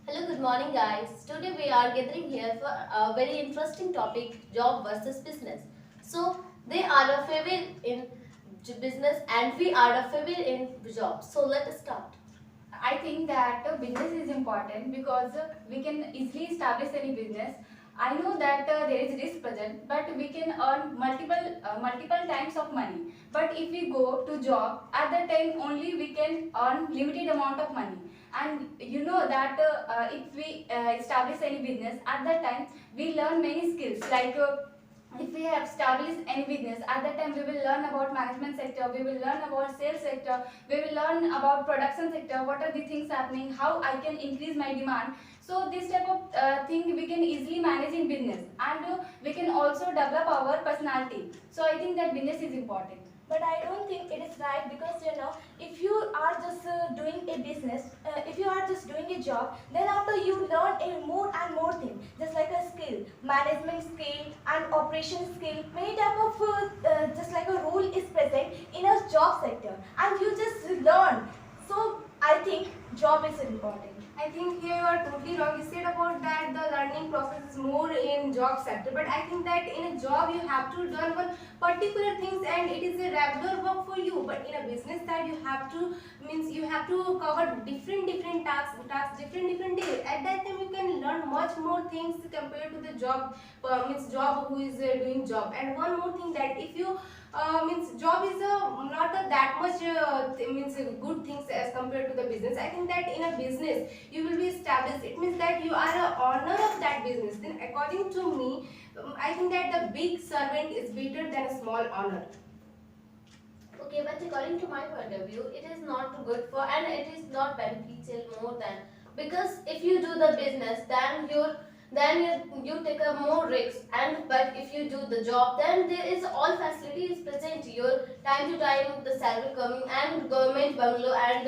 Hello, good morning, guys. Today we are gathering here for a very interesting topic, job versus business. So, they are a favor in business and we are a favor in job. So, let us start. I think that business is important because we can easily establish any business. I know that there is risk present, but we can earn multiple times of money. But if we go to job, at that time only we can earn limited amount of money. And you know that if we establish any business, at that time we learn many skills like. If we have established any business, at that time we will learn about management sector, we will learn about sales sector, we will learn about production sector, what are the things happening, how I can increase my demand. So this type of thing we can easily manage in business, and we can also develop our personality. So I think that business is important. But I don't think it is right because if you are just doing a business, if you are just doing a job, then after you learn a more and more things, just like a skill, management skill and operation skill, many type of just like a role is present in a job sector, and you just learn. So I think job is important. I think here you are totally wrong. You said about that the learning process is more in job sector, but I think that in a job you have to learn one particular things and it is a regular work for you. But in a business that you have to means you have to cover different tasks different days. At that time you can learn much more things compared to the job means job who is doing job. And one more thing that if you means job is not that much means good things as compared to the business. I think that in a business you will be established. It means that you are a owner of that business. Then according to me, I think that the big servant is better than a small owner. Okay, but according to my point of view, it is not good for and it is not beneficial more than because if you do the business, then you take a more risk, and but if you do the job, then there is all facilities present. Your time to time the salary coming and government bungalow and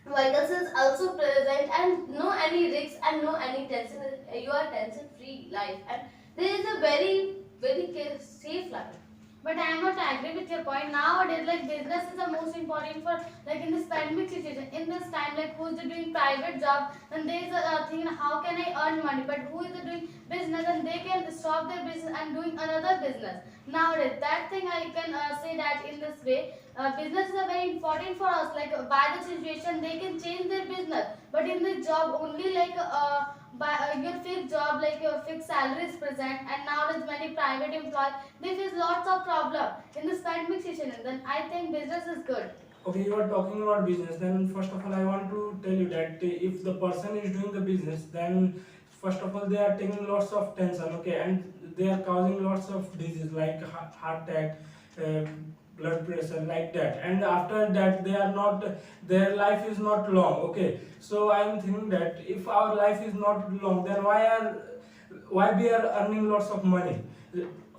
vehicles is also present and no any risks and no any tension. You are tension free life and there is a very safe life. But I am not agree with your point. Nowadays, like business is the most important for like in this pandemic situation. In this time, like who is doing private job, then there is a thing how can I earn money? But who is doing business and they can stop their business and doing another business. Nowadays, that thing I can say that in this way, business is a very important for us. Like by the situation, they can change their business. But in the job, only like by your fixed job, like your fixed salary is present, and nowadays many private employees they face lots of problem in this pandemic situation. And then I think business is good. Okay, you are talking about business. Then first of all, I want to tell you that if the person is doing the business, then first of all they are taking lots of tension. Okay, and they are causing lots of disease like heart attack, uh, blood pressure, like that. And after that, they are not. Their life is not long. Okay, so I am thinking that if our life is not long, then why we are earning lots of money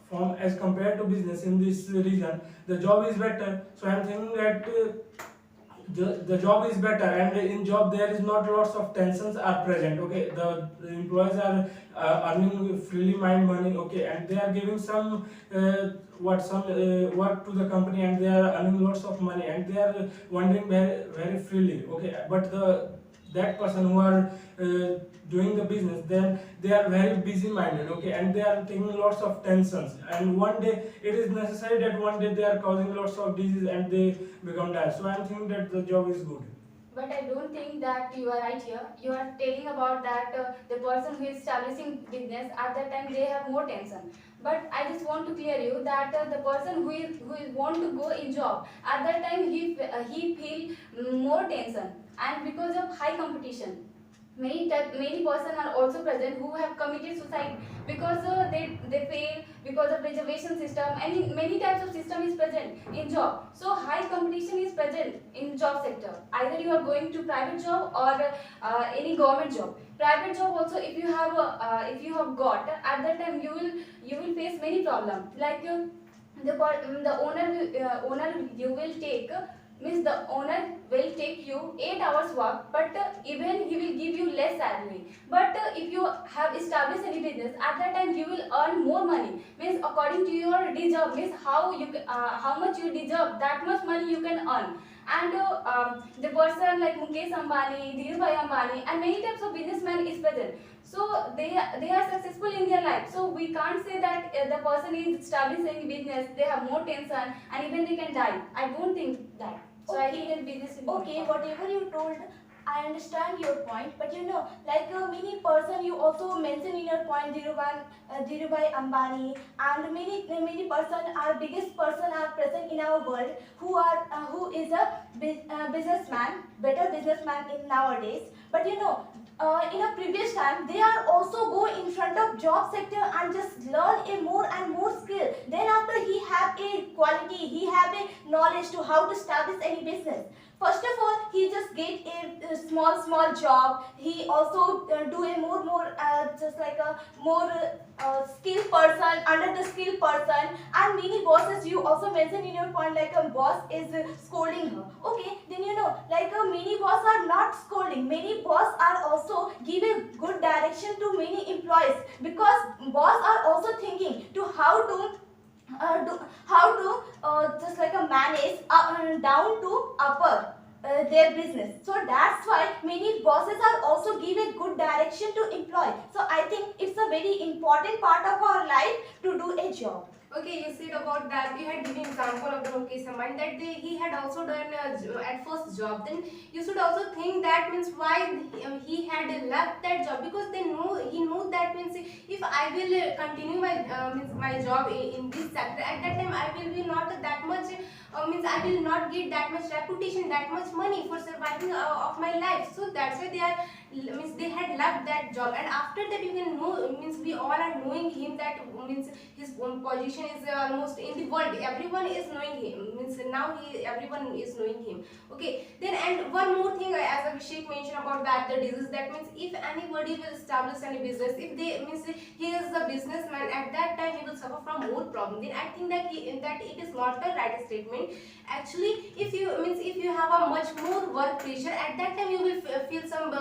from as compared to business in this region. The job is better, so I'm thinking that the job is better, and in job there is not lots of tensions are present. Okay, the employees are earning freely mind money. Okay, and they are giving some work to the company, and they are earning lots of money, and they are wandering very freely. Okay, but the that person who are doing the business, then they are very busy minded. Okay, and they are taking lots of tensions, and one day it is necessary that one day they are causing lots of disease and they become dire. So I am thinking that the job is good. But I don't think that you are right here. You are telling about that the person who is establishing business at that time they have more tension. But I just want to clear you that the person who is want to go in job at that time he feel more tension, and because of high competition. Many person are also present who have committed suicide because they fail because of reservation system, and many types of system is present in job. So high competition is present in job sector. Either you are going to private job or any government job. Private job also, if you have got at that time you will face many problems like the owner you will take means the owner will take you 8 hours work, but even he will give you less salary. But if you have established any business, at that time you will earn more money, means according to your deserve, means how much you deserve, that much money you can earn. and the person like Mukesh Ambani, Dhirubhai Ambani, and many types of businessmen is present. So they are successful in their life. So we can't say that the person is establishing business, they have more tension, and even they can die. I don't think that. So I think that business is more Okay, important. whatever you told, I understand your point, but like a many person, you also mentioned in your point, Dhirubhai Ambani, and many person, our biggest person are present in our world, who is a businessman, better businessman in nowadays. But in a previous time, they are also go in front of job sector and just learn a more and more skill. Then after he have a quality, he have a knowledge to how to establish any business. First of all, he just get a small job. He also do a more just like a more skilled person under the skilled person. And many bosses, you also mentioned in your point, like a boss is scolding her. Okay, then like many boss are not scolding. Many boss are also give a good direction to many employees, because boss are also thinking to how to just like a manage down to upper their business. So that's why many bosses are also give a good direction to employee. So I think it's a very important part of our life to do a job. Okay, you said about that. You had given example of the Mukesh Ambani that he had also done at first job. Then you should also think that means why he had left that job, because he knows that means if I will continue my means my job in this sector, at that time I will be not that much means I will not get that much reputation, that much money for surviving of my life. So that's why they had left that job. And after that, you can know, means we all are knowing him, that means his position is almost in the world, everyone is knowing him, means now everyone is knowing him. Okay, then and one more thing, as Abhishek mentioned about that the disease, that means if anybody will establish any business, if they means he is a businessman, at that time he will suffer from more problem. Then I think that it is not a right statement. Actually, if you have a much more work pressure, at that time you will feel some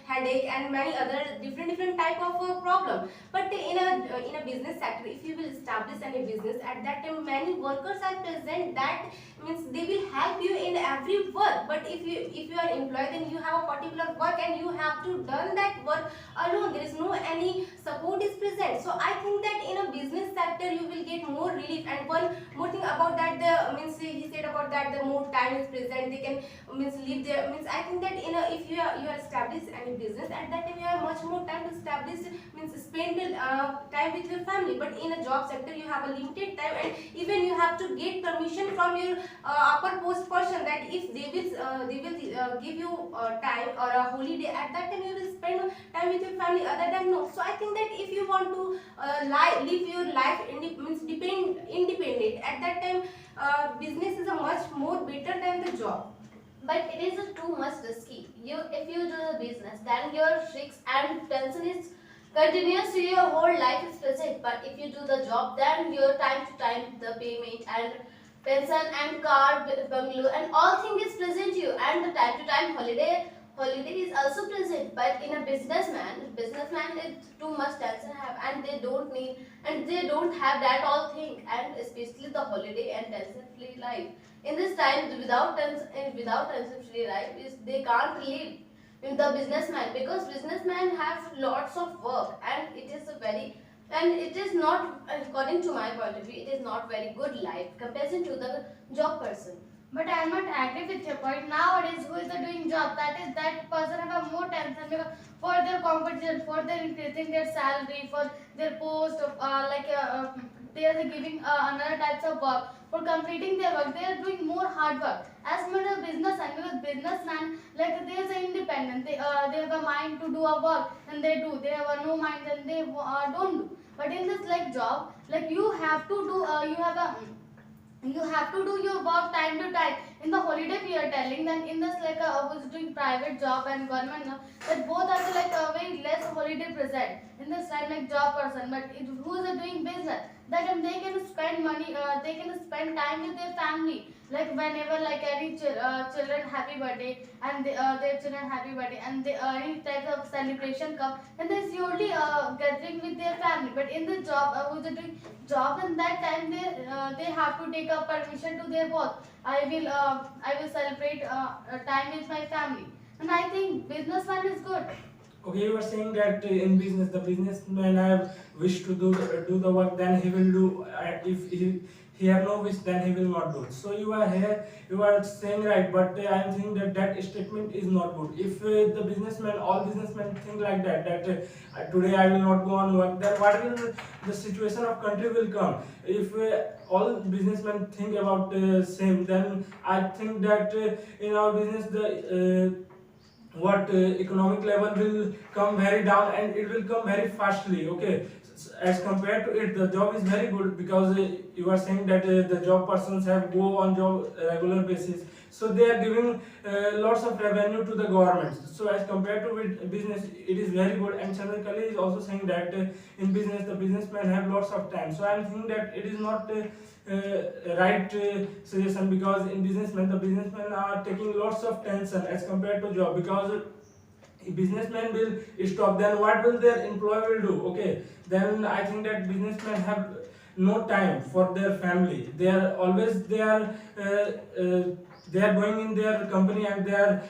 headache and many other different type of problem. But in a business sector, if you will establish any business, at that time many workers are present, that means they will help you in every work. But if you are employed, then you have a particular work and you have to done that work alone, there is no any support is present. So I think that in a business sector you will get more relief. And one more thing about that, the means he said about that the more time is present, they can means live there, means I think that if you are established any business, at that time you have much more time to establish, means spend time with your family. But in a job sector you have a limited time, and even you have to get permission from your upper post person, that if they will give you time or a holiday, at that time you will spend time with your family, other than no. So I think that if you want to live your life independent, at that time business is a much more better than the job. But it is too much risky. If you do the business, then your risks and tension is continuously, your whole life is present. But if you do the job, then your time to time the payment and pension and car, bungalow and all thing is present you, and the time to time holiday is also present. But in a businessman is too much tension have, and they don't have that all thing, and especially the holiday and tension free life. In this time, without tension free life, they can't live in the businessman, because businessmen have lots of work, and it is not, according to my point of view, it is not very good life comparison to the job person. But I am not agree with your point. Nowadays, who is doing job? That person have a more tension, because for their competition, for their increasing their salary, for their post, they are giving another types of work. For completing their work, they are doing more hard work. As much as businessman, because businessman, like they are independent. They have a mind to do a work, and they do. They have no mind, and they don't do. But in this like job, like you have to do. You have to do your work time to time. In the holiday we are telling, then in this like I was doing private job and government job, that both are like a very less holiday present in this time like job person. But who is doing business, that they can spend money, they can spend time with their family, Like whenever like any children happy birthday and their children happy birthday and any type of celebration come, and they surely gathering with their family. But in the job, who's doing job, and that time they have to take a permission to their boss. I will celebrate time with my family, and I think businessman is good. Okay, you were saying that in business, the businessman have wish to do the work, then he will do. If he have no wish, then he will not do. So you are here, you are saying right, but I am saying that that statement is not good. If the businessman, all businessmen think like that, that today I will not go on work, then what will the situation of country will come? If all businessmen think about same, then I think that in our business the what economic level will come very down and it will come very fastly. Okay, as compared to it, the job is very good because you are saying that the job persons have go on job regular basis, so they are giving lots of revenue to the government. So as compared to it, business, it is very good. And Chandra Kali is also saying that in business the businessmen have lots of time. So I am thinking that it is not right suggestion, because in businessmen the businessmen are taking lots of tension as compared to job, because if businessmen will stop, then what will their employer will do? Okay, then I think that businessmen have no time for their family. They are always they are going in their company and they are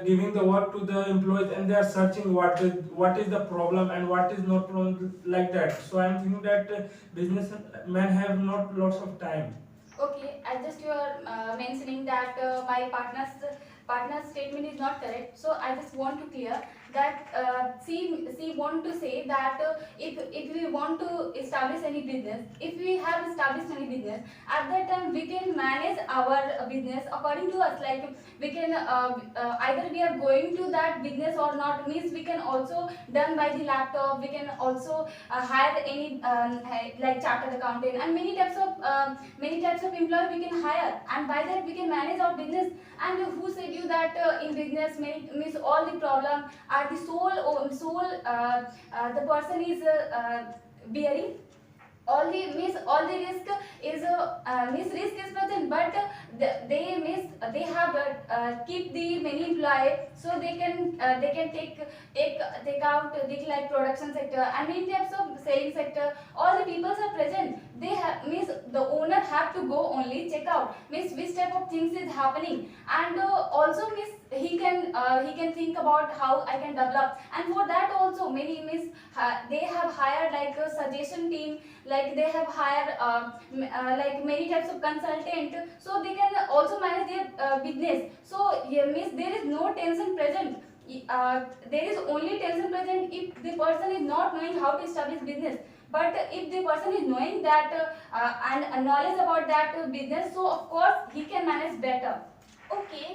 giving the work to the employees, and they are searching what is the problem and what is not problem, like that. So I am thinking that businessmen have not lots of time. Okay, as just you are mentioning that my partner's statement is not correct. So I just want to clear that she want to say that if we want to establish any business, if we have established any business, at that time we can manage our business according to us. Like we can either we are going to that business or not, means we can also done by the laptop. We can also hire any like chartered accountant and many types of employee we can hire, and by that we can manage our business. And who said you that in business means all the problem are the the person is bearing? All the risk is means risk is present, but they have keep the many employee, so they can take out the like production sector and many types of selling sector. All the peoples are present. They have means the owner have to go only check out means which type of things is happening, and also means he can think about how I can develop. And for that also many means they have hired like a suggestion team, like they have hired like many types of consultant, so they can also manage their business. So here means there is no tension present. There is only tension present if the person is not knowing how to establish business. But if the person is knowing that and knowledge about that business, so of course he can manage better. Okay,